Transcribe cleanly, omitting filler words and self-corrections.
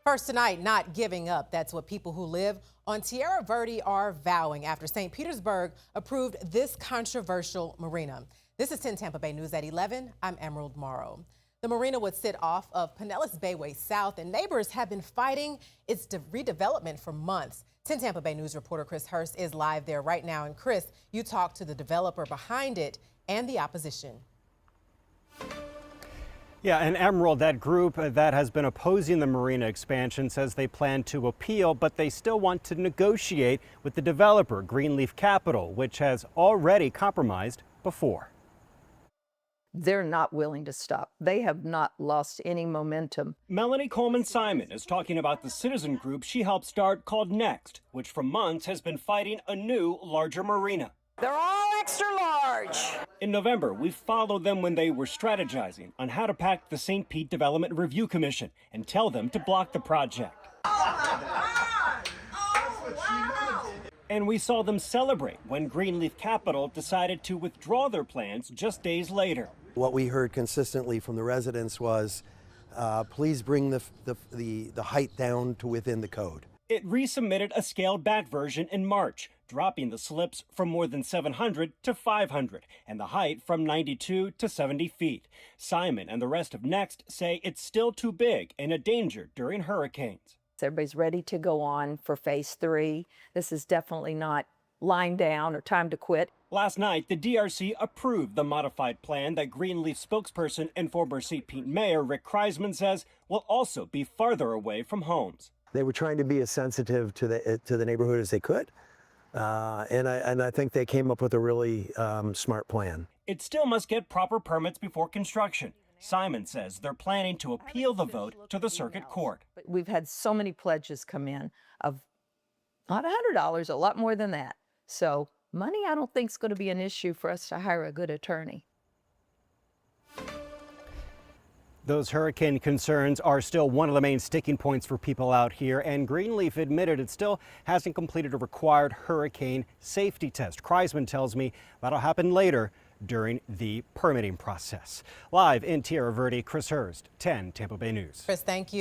First tonight, not giving up. That's what people who live on Tierra Verde are vowing after St. Petersburg approved this controversial marina. This is 10 Tampa Bay News at 11. I'm Emerald Morrow. The marina would sit off of Pinellas Bayway South, and neighbors have been fighting its redevelopment for months. 10 Tampa Bay News reporter Chris Hurst is live there right now. And Chris, you talked to the developer behind it and the opposition. Yeah, and Emerald, that group that has been opposing the marina expansion, says they plan to appeal, but they still want to negotiate with the developer, Greenleaf Capital, which has already compromised before. They're not willing to stop. They have not lost any momentum. Melanie Coleman-Simon is talking about the citizen group she helped start called Next, which for months has been fighting a new, larger marina. They're all extra large. In November, we followed them when they were strategizing on how to pack the St. Pete Development Review Commission and tell them to block the project. And we saw them celebrate when Greenleaf Capital decided to withdraw their plans just days later. What we heard consistently from the residents was, please bring the height down to within the code. It resubmitted a scaled-back version in March, dropping the slips from more than 700 to 500 and the height from 92 to 70 feet. Simon and the rest of Next say it's still too big and a danger during hurricanes. Everybody's ready to go on for phase 3. This is definitely not lying down or time to quit. Last night, the DRC approved the modified plan that Greenleaf spokesperson and former St. Pete Mayor Rick Kreisman says will also be farther away from homes. They were trying to be as sensitive to the neighborhood as they could, and I think they came up with a really smart plan. It still must get proper permits before construction. Simon says they're planning to appeal the vote to the circuit court. We've had so many pledges come in of not $100, a lot more than that. So money, I don't think is going to be an issue for us to hire a good attorney. Those hurricane concerns are still one of the main sticking points for people out here, and Greenleaf admitted it still hasn't completed a required hurricane safety test. Kreisman tells me that'll happen later during the permitting process. Live in Tierra Verde, Chris Hurst, 10 Tampa Bay News. Chris, thank you.